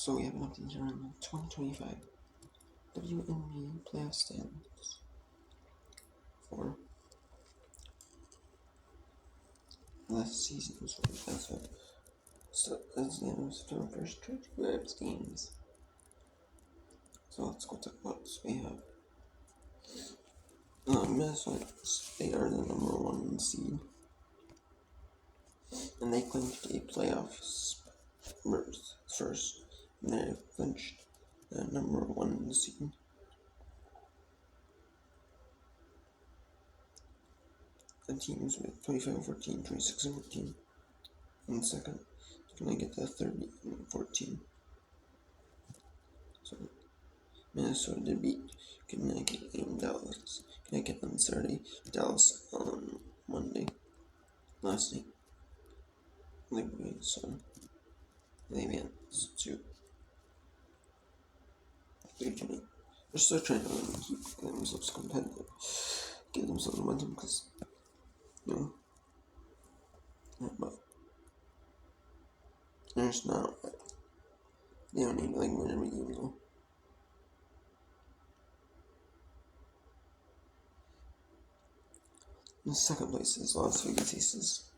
So we have an update here on the 2025 WNBA playoff standings for last season. So that's the end of September 1st, 25 games. So let's go talk about this. We have Minnesota. They are the number 1 seed, and they clinched a playoff berth first, and they have clinched the number 1 seed. The teams with 25-14, 26-14 in second can I get the 30-14. So Minnesota did beat Connecticut and Dallas. Connecticut on Saturday, Dallas on Monday. Last night, so they advanced to 3-8. They're still trying to keep themselves competitive, give themselves momentum, because but there's not. They don't need to win every game though. In second place is Las Vegas Aces.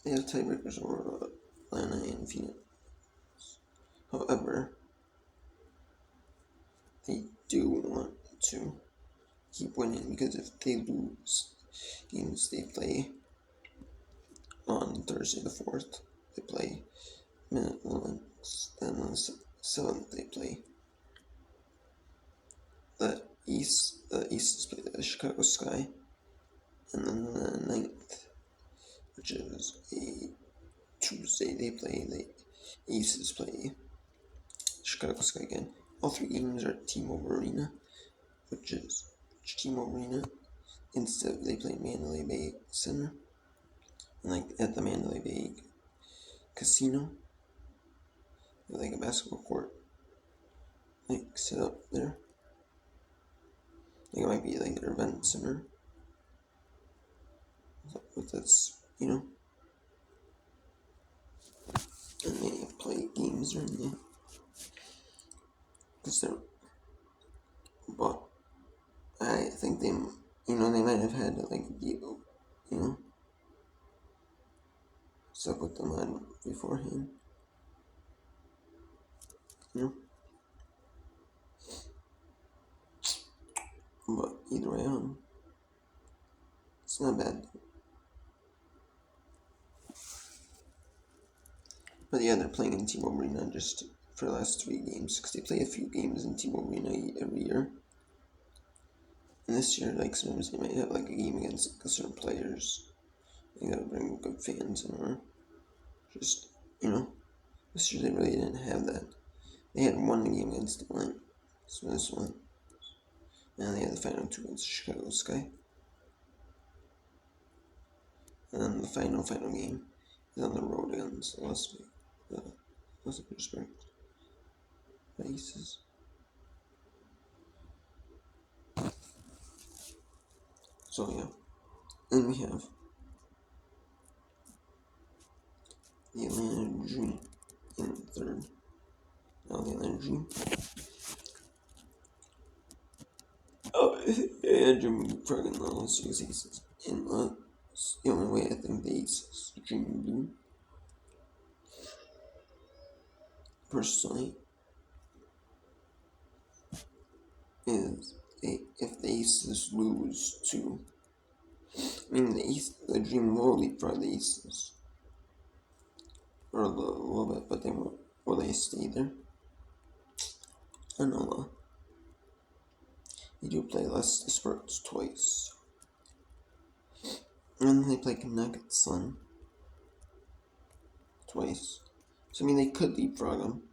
They have tiebreakers over Atlanta and Phoenix. However, they do want to keep winning, because if they lose games they play on Thursday the 4th, they play Minutes, then on the 7th they play the Aces play the Chicago Sky, and then the 9th, which is a Tuesday, they play the Aces play Chicago Sky again. All 3 games are at T-Mobile Arena, which is T-Mobile Arena. Instead, they play Mandalay Bay Center, and at the Mandalay Bay Casino, a basketball court, set up there. It might be their event center. With this, and they play games during the, but I think they might have had a deal, stuck with them on beforehand, but either way, it's not bad. But yeah, they're playing in T-Mobile Arena just for the last 3 games, because they play a few games in T-Mobile Arena every year. And this year, sometimes they might have a game against certain players. They gotta bring good fans in, or just, this year they really didn't have that. They had 1 game against Atlanta, so this one. And they had the final 2 against Chicago Sky. And then the final game is on the road against Las Vegas Aces. So yeah, and we have the Atlanta Dream in 3rd. Now the Atlanta Dream. Dream Dragon the Las Vegas Aces. And that's the only way I think the Aces Dream Blue. Personally, is if the Aces lose to, the Dream will leapfrog the Aces for a little bit, but will they stay there? I don't know. They do play less the Spurs twice, and they play Connecticut Sun twice. So they could leapfrog them,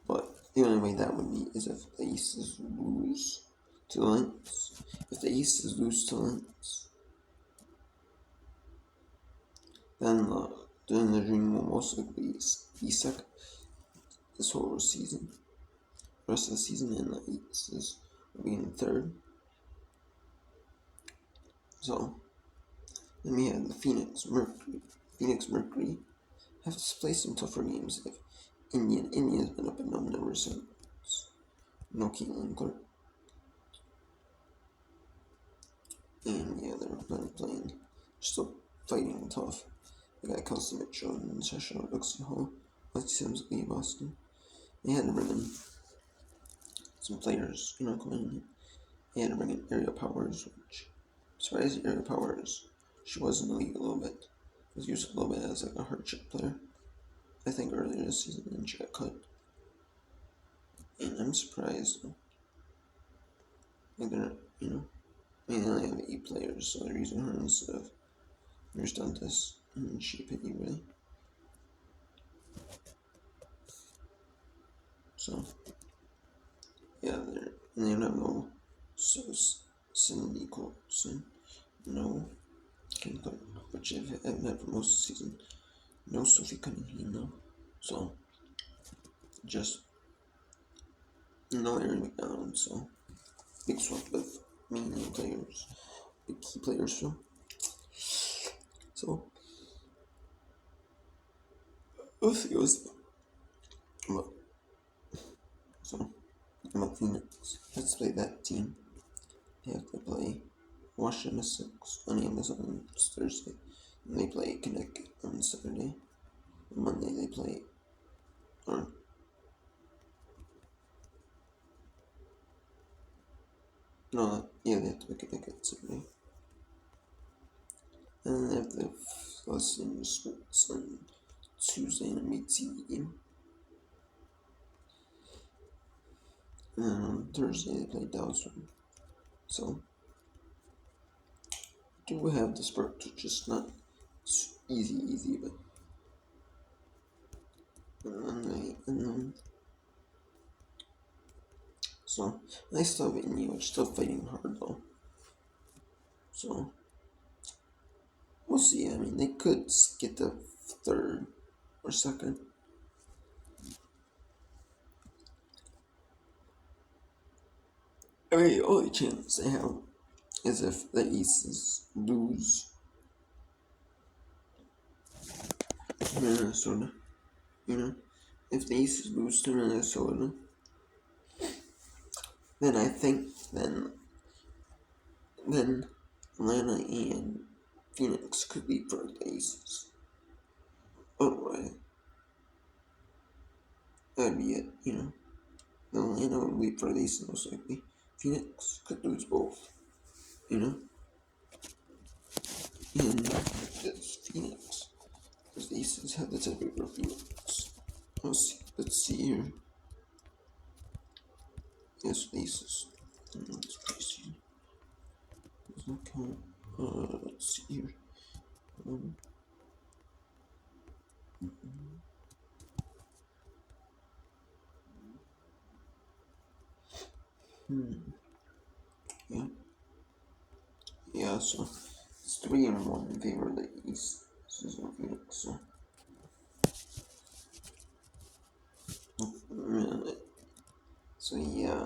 but the only way that would be is if the Aces lose to the Lynx. If the Aces lose to Lynx, then the Dream will most likely be second this whole season. The rest of the season, and the Aces will be in 3rd. So then we have the Phoenix Mercury have to play some tougher games. If India's been up and down ever since. No Caitlin Clark. And yeah, they're playing, still fighting tough. They got Kelsey Mitchell and Sasha Luxie Hall, Lexi Sims, Lee Boston. They had to bring in some players, coming in. They had to bring in Area Powers, which, surprised Area Powers, she was in the league a little bit. Was used a little bit as like a hardship player. I think earlier this season, and she got cut. And I'm surprised. Like they're, they only have 8 players, so they're using her instead of Nurse Dantas and she Piggy, really. So, yeah, they don't have no Cindy Colson, no Kim Clark, which I've had for most of the season. No Sophie Cunningham, no. So, just no Aaron McDonald, so big swap with main players, big key players, so we'll see well, so about Phoenix. Let's play that team. They have to play Washington Mystics on Amazon Thursday, and they play Connecticut on Saturday. On Monday they play, or no, yeah, they have to play Connecticut Saturday. And then they have the Boston Sports on Tuesday in a mid-TV game. And then on Thursday they play Dallas. So, do have the Spurs, just not easy, but and then so I still have Indy, which still fighting hard though. So we'll see. I mean, they could get the 3rd or 2nd. I mean, the only chance they have is if the Aces lose Minnesota. If the Aces lose to Minnesota, then I think then Atlanta and Phoenix could leapfrog the Aces. Otherwise, that'd be it. Atlanta would leapfrog the Aces most likely. Phoenix could lose both. And it's Phoenix. Because the Aces have the tiebreaker of Phoenix. Let's see here. Yes, the Aces. Let's preseason. Does not count. Let's see here. Yeah. Yeah, so it's 3-1 in favor of the East. This is Phoenix, so. So yeah,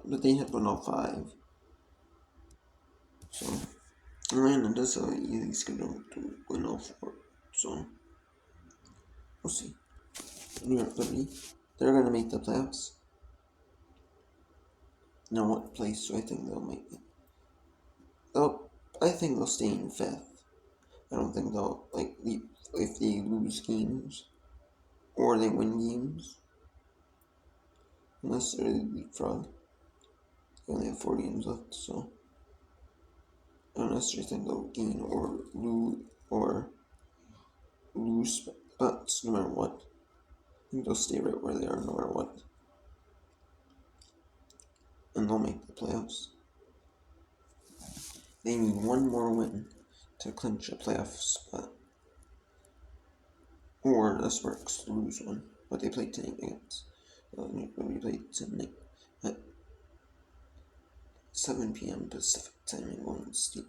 but they had 105. So Atlanta does have an easy schedule to win all 4. So we'll see. New York Liberty, they're gonna make the playoffs. Now what place do I think they'll make it? I think they'll stay in 5th. I don't think they'll leap if they lose games or they win games. Unless they're leapfrog. They only have 4 games left, so I don't necessarily think they'll gain or lose spots no matter what. I think they'll stay right where they are no matter what. And they'll make the playoffs. They need 1 more win to clinch a playoff spot. Or the Sparks lose 1. But they played tonight against. We played tonight at 7 p.m. Pacific time in Golden State.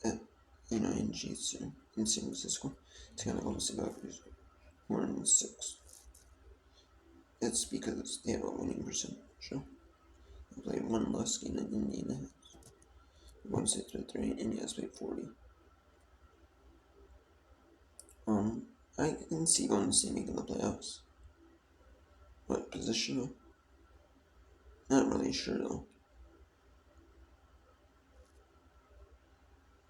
At in San Francisco. To kind of Golden State Valkyries. We're in 6th. It's because they have a winning percentage. So they played 1 less game than Indiana has. Golden State played 3, India has played 40. I can see Golden State making the playoffs. What position though? Not really sure though.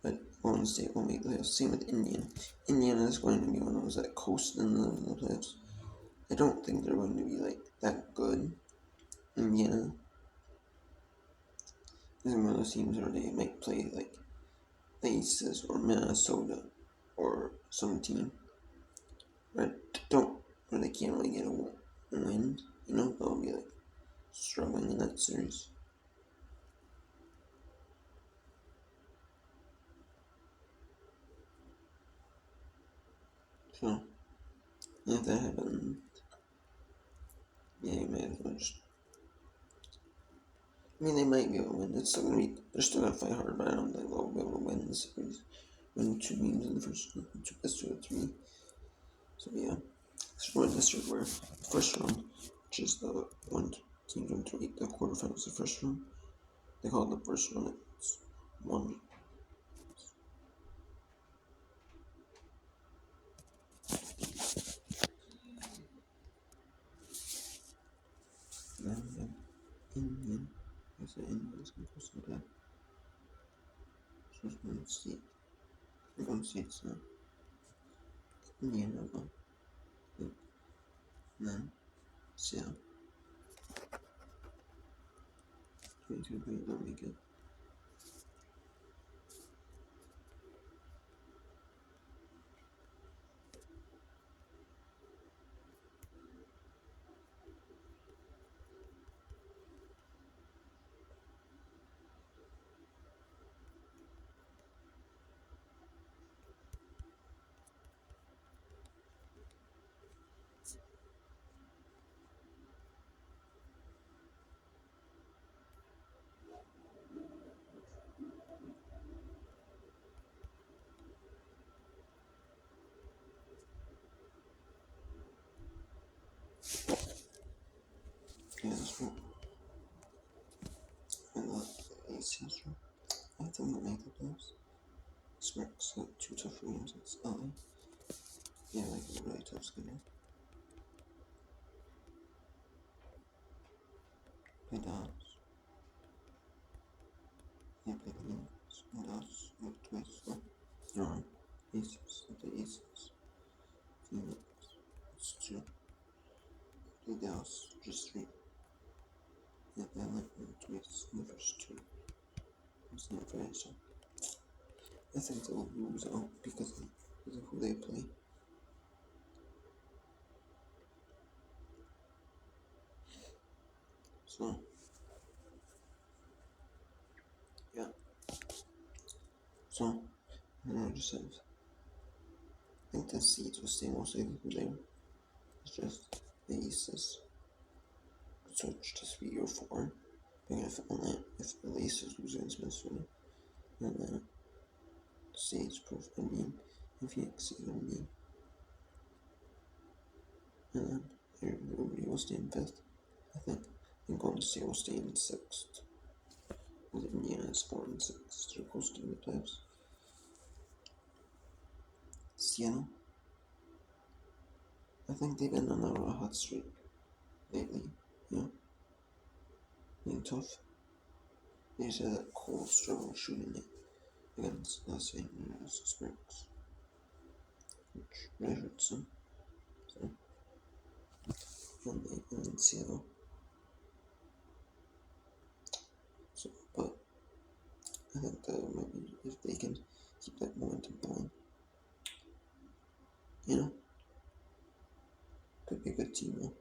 But Golden State will make the playoffs. Same with Indiana. Indiana is going to be one of those that coast in the playoffs. I don't think they're going to be like that good. Indiana is one of those teams where they might play like the Aces or Minnesota or some team where they can't really get a win. You know, they'll be like struggling in that series. So if that happens, yeah, you might as well just. I mean, they might be able to win. It's still gonna be. They're still gonna fight hard, but I don't think they'll be able to win the series. Win 2 games in the first, best 2 or 3. So yeah, this is one district where the first round, which is the one team going to the quarterfinals, the first round. They call it the first round. It's one. Indian. I said Indian is going to post that. So it's going to see. We're going to see it's not. Indiana one. And then Seattle. 22 point don't make it. Yeah, that's right. And the ACS round. I think we'll make the playoffs. Smirks got 2 tough games. It's LA. Yeah, like a really tough schedule. Play Dallas. Yeah, play the Knicks. And Dallas twice. So. No, Aces. The Aces. Phoenix. It's 2. Play Dallas. Just 3. Yeah, LA twice in the first 2. It's not very so. I think they'll lose out because of who they play. So, yeah. So, I just have. I think the seeds will stay mostly who they are. It's just the Aces switch to 3 or 4. But if the Aces lose against Minnesota, and then Seeds proof and beam, and Phoenix is going to be. And then everybody will stay in 5th, I think. And Golden State will stay in 6th. With Indiana is 4 and 6. They're close to the playoffs. Seattle. I think they've been on a hot streak lately. Yeah. Being tough. They just had that cold struggle shooting it against Los Angeles Spurs, which really hurts them. So, and then Seattle. So, but I think that maybe if they can keep that momentum going, you know, could be a good team though.